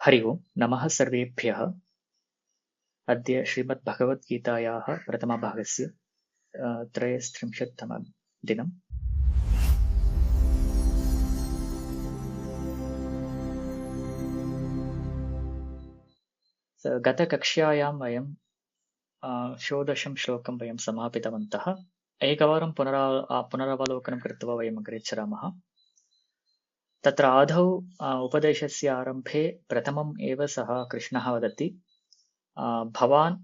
हरि ओम् नमः सर्वेभ्यः। अद्य श्रीमद्भगवद्गीतायाः प्रथमभागस्य 33तमं दिनम्। गतकक्ष्यायां वयं षोडशं श्लोकं वयं समापितवन्तः। एकवारं पुनरावलोकनं कृत्वा वयम् अग्रे सरामः। तत्र आदौ उपदेशस्य आरम्भे प्रथमम् एव सः कृष्णः वदति, भवान्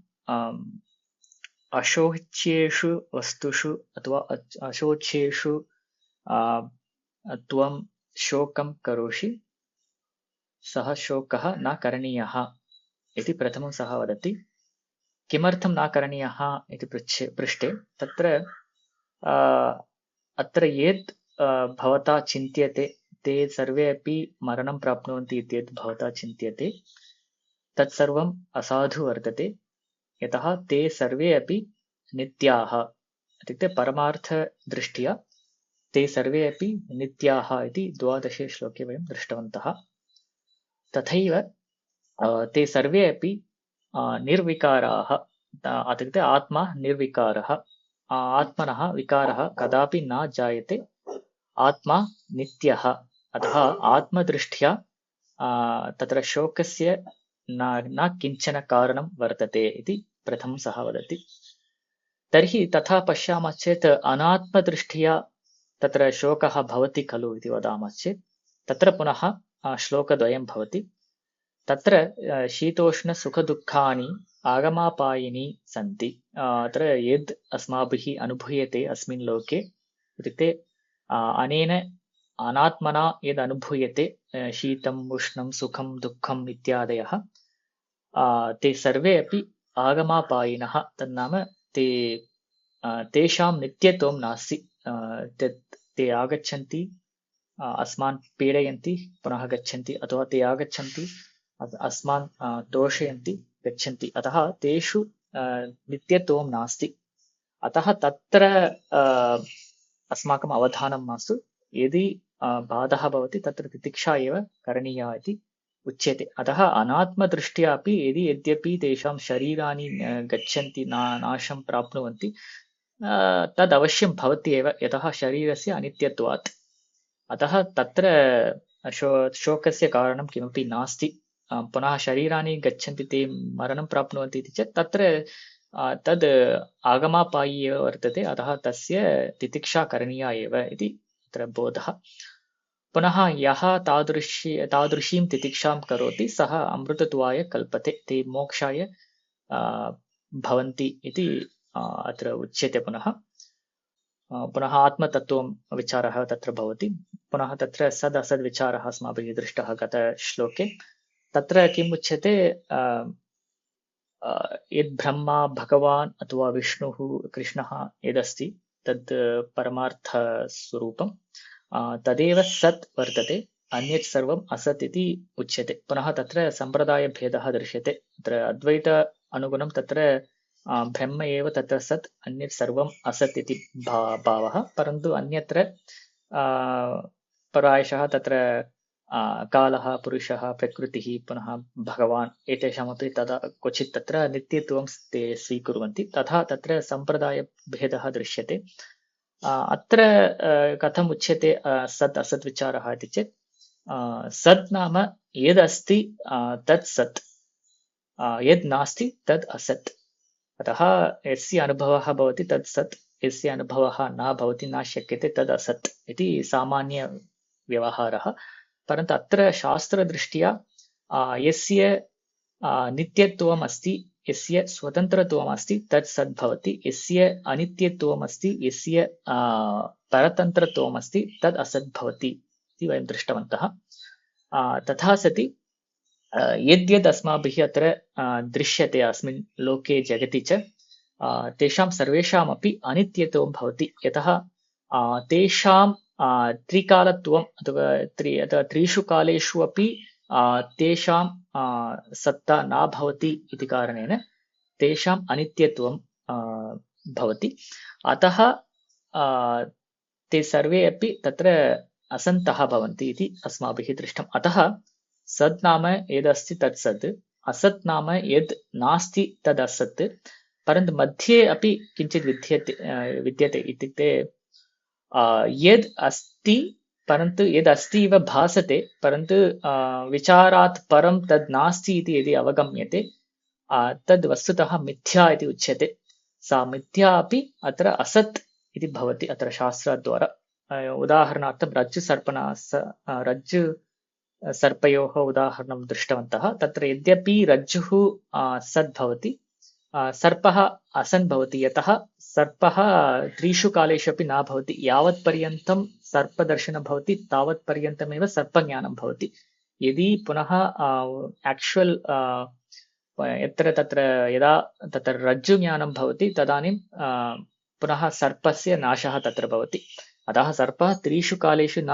अशोच्येषु वस्तुषु अथवा अशोच्येषु त्वं शोकं करोषि, सः शोकः न करणीयः इति प्रथमं सः वदति। किमर्थं न करणीयः इति पृष्टे तत्र अत्र यत् भवता चिन्त्यते ते सर्वे अपि मरणं प्राप्नुवन्ति इत्येतत् भवता चिन्त्यते तत्सर्वम् असाधु वर्तते, यतः ते सर्वे अपि नित्याः, इत्युक्ते परमार्थदृष्ट्या ते सर्वे अपि नित्याः इति 12 श्लोके वयं दृष्टवन्तः। तथैव ते सर्वे अपि निर्विकाराः, इत्युक्ते आत्मा निर्विकारः, आत्मनः विकारः कदापि न जायते, आत्मा नित्यः, अतः आत्मदृष्ट्या तत्र शोकस्य न किञ्चन कारणं वर्तते इति प्रथमं सः वदति। तर्हि तथा पश्यामश्चेत् अनात्मदृष्ट्या तत्र शोकः भवति खलु इति वदामश्चेत् तत्र पुनः श्लोकद्वयं भवति। तत्र शीतोष्णसुखदुःखानि आगमापायिनी सन्ति। अत्र यद् अस्माभिः अनुभूयते अस्मिन् लोके, इत्युक्ते अनेन अनात्मना यद् अनुभूयते शीतम् उष्णं सुखं दुःखम् इत्यादयः, ते सर्वे अपि आगमापायिनः, तन्नाम तेषां नित्यत्वं नास्ति। ते आगच्छन्ति, अस्मान् पीडयन्ति, पुनः गच्छन्ति, अथवा ते आगच्छन्ति, अस्मान् तोषयन्ति, गच्छन्ति, अतः तेषु नित्यत्वं नास्ति। अतः तत्र अस्माकम् अवधानं मास्तु। यदि बाधः भवति तत्र तितिक्षा एव करणीया इति उच्यते। अतः अनात्मदृष्ट्या अपि यद्यपि तेषां शरीराणि गच्छन्ति, नाशं प्राप्नुवन्ति, तद् अवश्यं भवति एव, यतः शरीरस्य अनित्यत्वात्। अतः तत्र शोकस्य कारणं किमपि नास्ति। पुनः शरीराणि गच्छन्ति, ते मरणं प्राप्नुवन्ति इति चेत् तत्र तद् आगमापायी एव वर्तते, अतः तस्य तितिक्षा करणीया एव इति तत्र बोधः। पुनः यः तादृशीं तितिक्षां करोति सः अमृतत्वाय कल्पते, ते मोक्षाय भवन्ति इति अत्र उच्यते। पुनः आत्मतत्त्वं विचारः तत्र भवति। पुनः तत्र सद् असद् विचारः अस्माभिः दृष्टः गतश्लोके। तत्र किम् उच्यते, यद् ब्रह्मा भगवान् अथवा विष्णुः कृष्णः यदस्ति तद् परमार्थस्वरूपं, तदेव सत् वर्तते, अन्यत् सर्वम् असत् इति उच्यते। पुनः तत्र सम्प्रदायभेदः दृश्यते। तत्र अद्वैत अनुगुणं तत्र ब्रह्म एव तत्र सत्, अन्यत् सर्वम् असत् इति भावः। परन्तु अन्यत्र प्रायशः तत्र कालः, पुरुषः, प्रकृतिः, पुनः भगवान्, एतेषामपि तदा क्वचित् तत्र नित्यत्वं ते स्वीकुर्वन्ति। तथा तत्र सम्प्रदायभेदः दृश्यते। अत्र कथम् उच्यते सत् असत् विचारः इति चेत्, सत् नाम यदस्ति तत् सत्, यद् नास्ति तद् असत्। अतः यस्य अनुभवः भवति तत् सत्, यस्य अनुभवः न भवति, न शक्यते, तद् असत् इति सामान्यव्यवहारः। परन्तु अत्र शास्त्रदृष्ट्या यस्य नित्यत्वम् अस्ति, यस्य स्वतन्त्रत्वम् अस्ति तत् सद् भवति, यस्य अनित्यत्वम् अस्ति, यस्य परतन्त्रत्वम् अस्ति तद् असद् भवति इति वयं दृष्टवन्तः। तथा सति यद्यद् अस्माभिः अत्र दृश्यते अस्मिन् लोके जगति च, तेषां सर्वेषामपि अनित्यत्वं भवति, यतः तेषां त्रिकालत्वम् अथवा त्रिषु कालेषु अपि तेषां सत्ता न भवति इति कारणेन तेषाम् अनित्यत्वं भवति। अतः ते सर्वे अपि तत्र असन्तः भवन्ति इति अस्माभिः दृष्टम्। अतः सत् नाम यदस्ति तत् सत्, असत् नाम यद् नास्ति तद् असत्, परन्तु मध्ये अपि किञ्चित् विद्यते इत्युक्ते यद् अस्ति परन्तु यद् अस्ति इव भासते, परन्तु विचारात् परं तद् नास्ति इति यदि अवगम्यते तद् वस्तुतः मिथ्या इति उच्यते। सा मिथ्या अपि अत्र असत् इति भवति अत्र शास्त्रद्वारा। उदाहरणार्थं रज्जु सर्पयोः उदाहरणं दृष्टवन्तः। तत्र यद्यपि रज्जुः सद् भवति, सर्पः असन् भवति, यतः सर्पः त्रिषु कालेषु अपि न भवति। यावत् पर्यन्तं सर्पदर्शनं भवति तावत् पर्यन्तमेव सर्पज्ञानं भवति। यदि पुनः एक्चुअल् यदा तत्र रज्जुज्ञानं भवति तदानीं पुनः सर्पस्य नाशः तत्र भवति। अतः सर्पः त्रिषु कालेषु न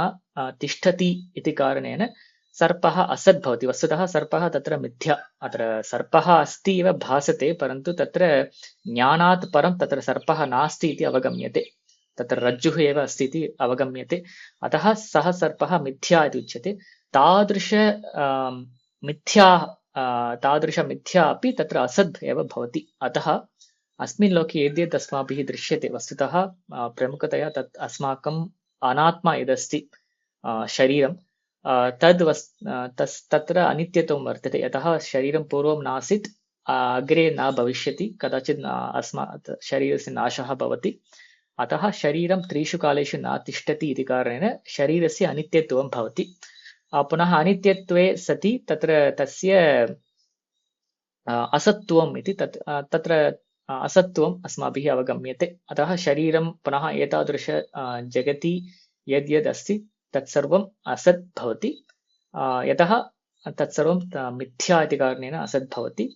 तिष्ठति इति कारणेन सर्पः असत् भवति। वस्तुतः सर्पः तत्र मिथ्या। अत्र सर्पः अस्ति इव भासते, परन्तु तत्र ज्ञानात् परं तत्र सर्पः नास्ति इति अवगम्यते। तत्र रज्जुः एव अस्ति इति अवगम्यते। अतः सः सर्पः मिथ्या इति उच्यते। तादृश मिथ्या अपि तत्र असद् एव भवति। अतः अस्मिन् लोके यद्यद् अस्माभिः दृश्यते वस्तुतः प्रमुखतया तत् अस्माकम् अनात्मा यदस्ति शरीरं तत्र अनित्यत्वं वर्तते। यतः शरीरं पूर्वं नासीत्, अग्रे न भविष्यति, कदाचित् अस्मात् शरीरस्य नाशः भवति। अतः शरीरं त्रिषु कालेषु न तिष्ठति इति कारणेन शरीरस्य अनित्यत्वं भवति। पुनः अनित्यत्वे सति तत्र तस्य असत्त्वम् इति तत्र असत्त्वम् अस्माभिः अवगम्यते। अतः शरीरं पुनः एतादृश जगति यद्यद् अस्ति तत्सर्वम् असत् भवति, यतः तत्सर्वं मिथ्या इति कारणेन असत् भवति।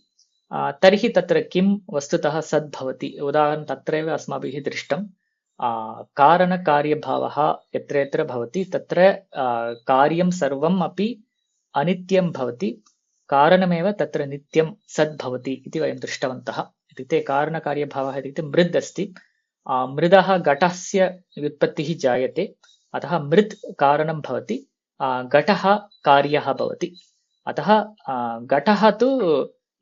तर्हि तत्र किं वस्तुतः सद् भवति? उदाहरणं तत्रैव अस्माभिः दृष्टं कारणकार्यभावः यत्र यत्र भवति तत्र कार्यं सर्वम् अपि अनित्यं भवति, कारणमेव तत्र नित्यं सद् भवति इति वयं दृष्टवन्तः। इत्युक्ते कारणकार्यभावः इत्युक्ते मृद् अस्ति, मृदः घटस्य व्युत्पत्तिः जायते, अतः मृत् कारणं भवति, घटः कार्यः भवति। अतः घटः तु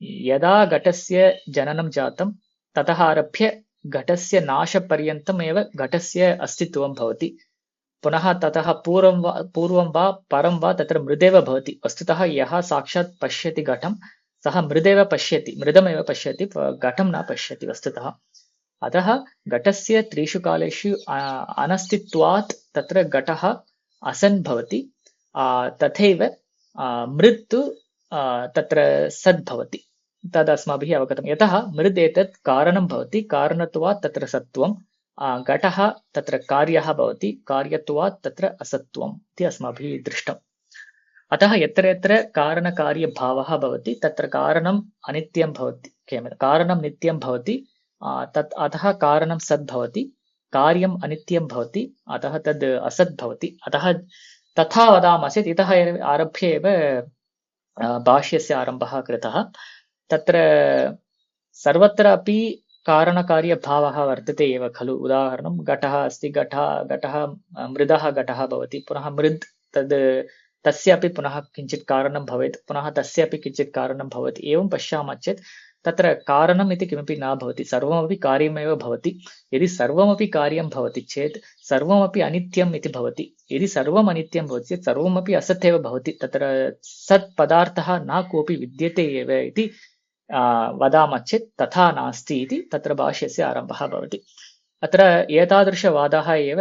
यदा घटस्य जननं जातं ततः आरभ्य घटस्य नाशपर्यन्तम् एव घटस्य अस्तित्वं भवति। पुनः ततः पूर्वं वा परं वा तत्र मृदेव भवति। वस्तुतः यः साक्षात् पश्यति घटं सः मृदेव पश्यति, मृदमेव पश्यति, घटं न पश्यति वस्तुतः। अतः घटस्य त्रिषु कालेषु अनस्तित्वात् तत्र घटः असन् भवति, तथैव मृत् तत्र सद् भवति। तद् अस्माभिः अवगतं। यतः मृद् एतत् कारणं भवति, कारणत्वात् तत्र सत्त्वं, घटः तत्र कार्यः भवति, कार्यत्वात् तत्र असत्त्वम् इति अस्माभिः दृष्टम्। अतः यत्र यत्र कारणकार्यभावः भवति तत्र कारणम् अनित्यं भवति, कारणं नित्यं भवति, अतः कारणं सद् भवति, कार्यम् अनित्यं भवति, अतः तद् असद् भवति। अतः तथा वदामः चेत् इतः आरभ्य एव भाष्यस्य आरम्भः कृतः। तत्र सर्वत्र अपि कारणकार्यभावः वर्तते एव खलु। उदाहरणं घटः अस्ति, घटः मृदः घटः भवति, पुनः मृद् तस्य अपि पुनः किञ्चित् कारणं भवेत्, पुनः तस्य अपि किञ्चित् कारणं भवति। एवं पश्यामः चेत् तत्र कारणम् इति किमपि न भवति, सर्वमपि कार्यमेव भवति। यदि सर्वमपि कार्यं भवति चेत् सर्वमपि अनित्यम् इति भवति। यदि सर्वम् अनित्यं भवति चेत् सर्वमपि असत् एव भवति। तत्र सत् पदार्थः न कोऽपि विद्यते एव इति वदामः चेत् तथा नास्ति इति तत्र भाष्यस्य आरम्भः भवति। अत्र एतादृशवादः एव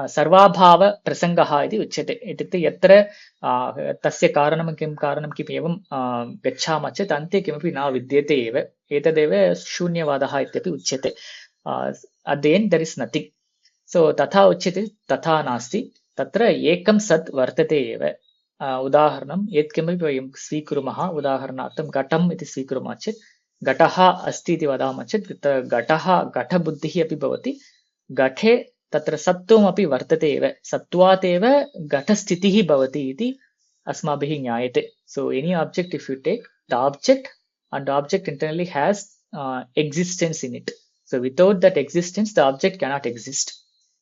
सर्वाभावप्रसङ्गः इति उच्यते। इत्युक्ते यत्र तस्य कारणं किम् एवं गच्छामः चेत् अन्ते किमपि न विद्यते एव, एतदेव शून्यवादः इत्यपि उच्यते। at the end there is nothing. So तथा उच्यते, तथा नास्ति, तत्र एकं सत् वर्तते एव। उदाहरणं यत्किमपि वयं स्वीकुर्मः, उदाहरणार्थं घटम् इति स्वीकुर्मः चेत् घटः अस्ति इति वदामः चेत् घटबुद्धिः अपि भवति, घटे तत्र सत्त्वमपि वर्तते एव, सत्त्वात् एव घटस्थितिः भवति इति अस्माभिः ज्ञायते। So any object, if you take the object, and the object internally has existence in it. So without that existence the object cannot exist.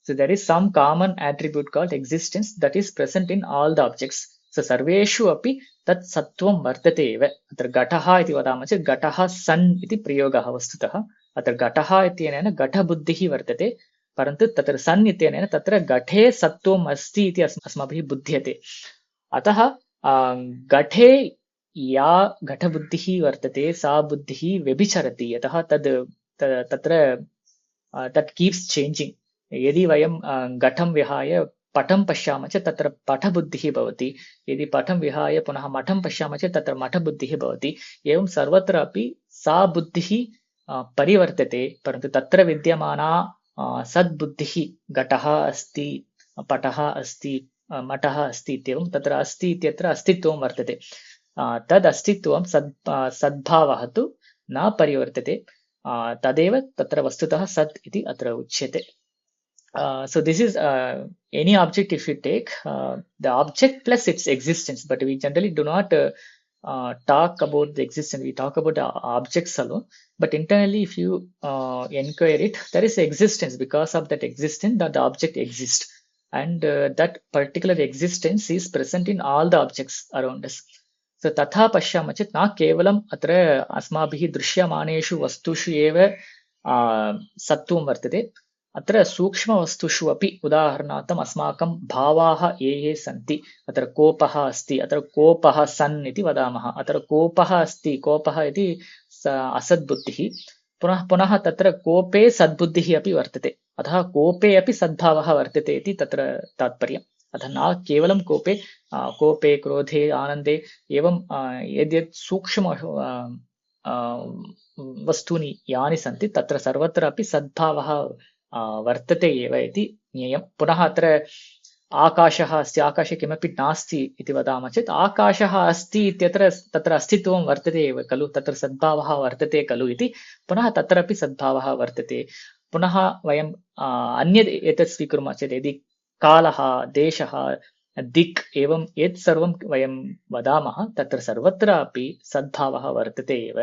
So there is some common attribute called existence that is present in all the objects. सो सर्वेषु अपि तत् सत्त्वं वर्तते एव. अत्र घटः इति वदामः चेत् घटः सन् इति प्रयोगः वस्तुतः. अत्र घटः इत्यनेन घटबुद्धिः वर्तते, परन्तु तत्र सन् इत्यनेन तत्र घटे सत्त्वम् अस्ति इति अस्माभिः बुध्यते. अतः घटे या घटबुद्धिः वर्तते सा बुद्धिः व्यभिचरति. यतः तत्र तत् कीप्स् चेञ्जिङ्ग्. यदि वयं घटं विहाय पटं पश्यामः चेत् तत्र पटबुद्धिः भवति. यदि पटं विहाय पुनः मठं पश्यामः चेत् तत्र मठबुद्धिः भवति. एवं सर्वत्र अपि सा बुद्धिः परिवर्तते, परन्तु तत्र विद्यमाना सद्बुद्धिः घटः अस्ति, पटः अस्ति, मठः अस्ति इत्येवं तत्र अस्ति इत्यत्र अस्तित्वं वर्तते. तद् अस्तित्वं सद्भावः तु न परिवर्तते. तदेव तत्र वस्तुतः सत् इति अत्र उच्यते. So this is any object. If you take the object plus its existence, but we generally do not talk about the existence. We talk about the objects alone, but internally if you inquire it, there is existence. Because of that existence, that the object exists, and that particular existence is present in all the objects around us. So तथा पश्यामः चेत् न केवलम् अत्र अस्माभिः दृश्यमानेषु वस्तुषु एव सत्त्वं वर्तते. अत्र सूक्ष्मवस्तुषु अपि उदाहरणार्थम् अस्माकं भावाः ये सन्ति. अत्र कोपः अस्ति, अत्र कोपः सन् इति वदामः. अत्र कोपः अस्ति, कोपः इति असद्बुद्धिः. पुनः तत्र कोपे सद्बुद्धिः अपि वर्तते. अतः कोपे अपि सद्भावः वर्तते इति तत्र तात्पर्यम्. अतः न केवलं कोपे, क्रोधे, आनन्दे एवं यद्यत् सूक्ष्म वस्तूनि यानि सन्ति तत्र सर्वत्र अपि सद्भावः वर्तते एव इति ज्ञेयम्. पुनः अत्र आकाशः अस्ति, आकाशे किमपि नास्ति इति वदामः चेत् आकाशः अस्ति इत्यत्र तत्र अस्तित्वं वर्तते एव खलु, तत्र सद्भावः वर्तते खलु इति. पुनः तत्रापि सद्भावः वर्तते. पुनः वयम् अन्यत् एतत् स्वीकुर्मः चेत् यदि कालः, देशः, दिक् एवं यत् सर्वं वयं वदामः तत्र सर्वत्र अपि सद्भावः वर्तते एव.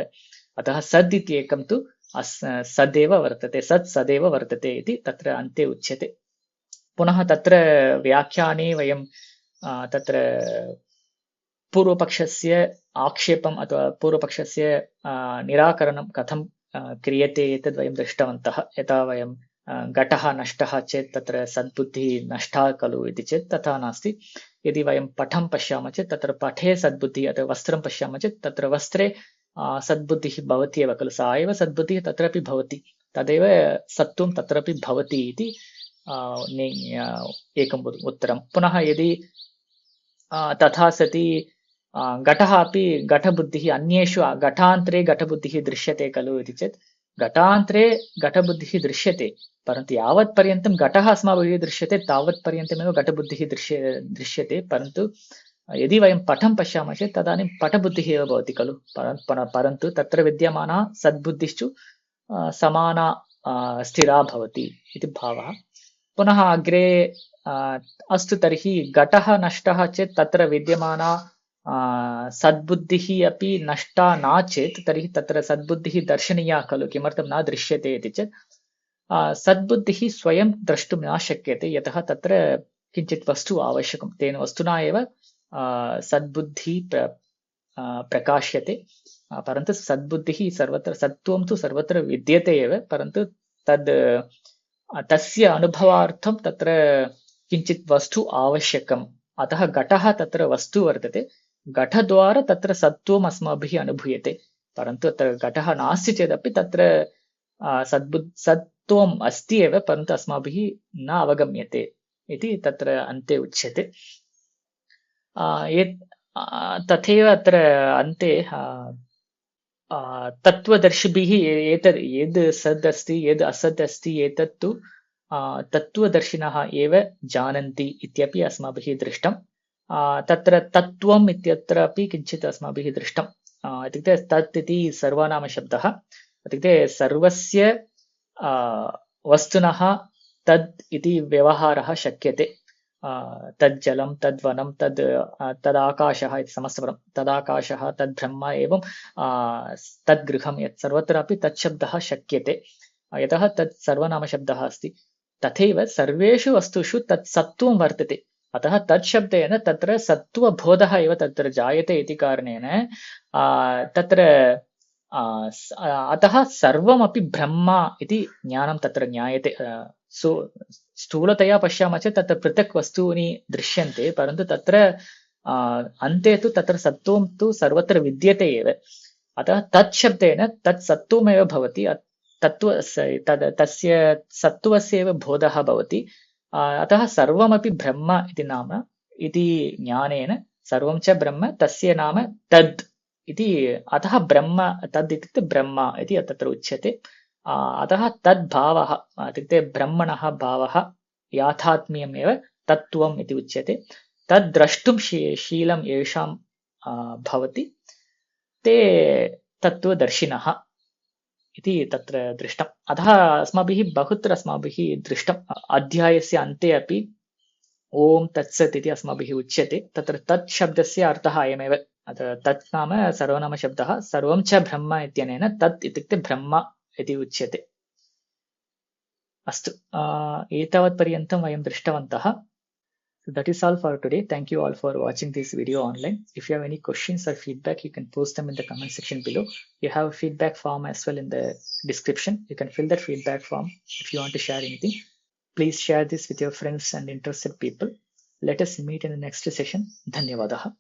अतः सद् इत्येकं तु सदेव वर्तते, सदेव वर्तते इति तत्र अन्ते उच्यते. पुनः तत्र व्याख्याने वयं तत्र पूर्वपक्षस्य आक्षेपम् अथवा पूर्वपक्षस्य निराकरणं कथं क्रियते एतद् वयं दृष्टवन्तः. यथा वयं घटः नष्टः चेत् तत्र सद्बुद्धिः नष्टा खलु इति चेत् तथा नास्ति. यदि वयं पटं पश्यामः चेत् तत्र पटे सद्बुद्धिः, अथवा वस्त्रं पश्यामः चेत् तत्र वस्त्रे सद्बुद्धिः भवति एव खलु, सा एव सद्बुद्धिः तत्रापि भवति, तदेव सत्त्वं तत्रापि भवति इति एकम् उत्तरं. पुनः यदि तथा सति घटः अपि घटबुद्धिः अन्येषु घटान्तरे घटबुद्धिः दृश्यते खलु इति चेत् घटान्तरे घटबुद्धिः दृश्यते, परन्तु यावत् पर्यन्तं घटः अस्माभिः दृश्यते तावत् पर्यन्तमेव घटबुद्धिः दृश्यते. परन्तु यदि वयं पटं पश्यामः चेत् तदानीं पटबुद्धिः एव भवति खलु, परन्तु तत्र विद्यमाना सद्बुद्धिश्चु समाना स्थिरा भवति इति भावः. पुनः अग्रे अस्तु तर्हि घटः नष्टः चेत् तत्र विद्यमाना सद्बुद्धिः अपि नष्टा न चेत् तर्हि तत्र सद्बुद्धिः दर्शनीया खलु, किमर्थं न दृश्यते इति चेत् सद्बुद्धिः स्वयं द्रष्टुं न शक्यते, यतः तत्र किञ्चित् वस्तु आवश्यकं. तेन वस्तुना एव सद्बुद्धिः प्रकाश्यते. परन्तु सद्बुद्धिः सर्वत्र, सत्त्वं तु सर्वत्र विद्यते एव, परन्तु तस्य अनुभवार्थं तत्र किञ्चित् वस्तु आवश्यकम्. अतः घटः तत्र वस्तु वर्तते, घटद्वारा तत्र सत्त्वम् अस्माभिः अनुभूयते. परन्तु तत्र घटः नास्ति चेदपि तत्र सत्त्वम् अस्ति एव, परन्तु अस्माभिः न अवगम्यते इति तत्र अन्ते उच्यते. तथैव अत्र अन्ते तत्त्वदर्शिभिः एतद् यद् सद् अस्ति यद् असद् अस्ति एतत्तु तत्त्वदर्शिनः एव जानन्ति इत्यपि अस्माभिः दृष्टम्. तत्र तत्त्वम् इत्यत्र अपि किञ्चित् अस्माभिः दृष्टम्. इत्युक्ते तत् इति सर्वनामशब्दः, इत्युक्ते सर्वस्य वस्तुनः तद् इति व्यवहारः शक्यते. तज्जलं, तद्वनं, तदाकाशः इति समस्तपदं, तदाकाशः, तद्ब्रह्म एवं तद्गृहं यत् सर्वत्रापि तच्छब्दः शक्यते, यतः तत् सर्वनामशब्दः अस्ति. तथैव सर्वेषु वस्तुषु तत् सत्त्वं वर्तते, अतः तत् शब्देन तत्र सत्त्वबोधः एव तत्र जायते इति कारणेन तत्र अतः सर्वमपि ब्रह्म इति ज्ञानं तत्र ज्ञायते सो स्थूलतया पश्यामः चेत् तत्र पृथक् वस्तूनि दृश्यन्ते परन्तु तत्र अन्ते तु तत्र सत्त्वं तु सर्वत्र विद्यते एव अतः तत् शब्देन तत् सत्त्वमेव भवति तस्य सत्त्वस्य एव बोधः भवति अतः सर्वमपि ब्रह्म इति नाम इति ज्ञानेन सर्वं च ब्रह्म तस्य नाम तद् इति अतः ब्रह्म तद् इत्युक्ते ब्रह्म इति तत्र उच्यते अतः तद्भावः इत्युक्ते ब्रह्मणः भावः याथात्म्यमेव तत्त्वम् इति उच्यते तद् द्रष्टुं शीलं येषां भवति ते तत्त्वदर्शिनः इति तत्र दृष्टम् अतः अस्माभिः बहुत्र अस्माभिः दृष्टम् अध्यायस्य अन्ते अपि ओम तत्सत् इति अस्माभिः उच्यते तत्र तत् शब्दस्य अर्थः अयमेव तत् नाम सर्वनामशब्दः सर्वं च ब्रह्म इत्यनेन तत् इत्युक्ते ब्रह्म इति उच्यते अस्तु एतावत् पर्यन्तं वयं दृष्टवन्तः. So that is all for today. Thank you all for watching this video online. If you have any questions or feedback, you can post them in the comment section below. You have a feedback form as well in the description. You can fill that feedback form if you want to share anything. Please share this with your friends and interested people. Let us meet in the next session. Dhanyavadaha.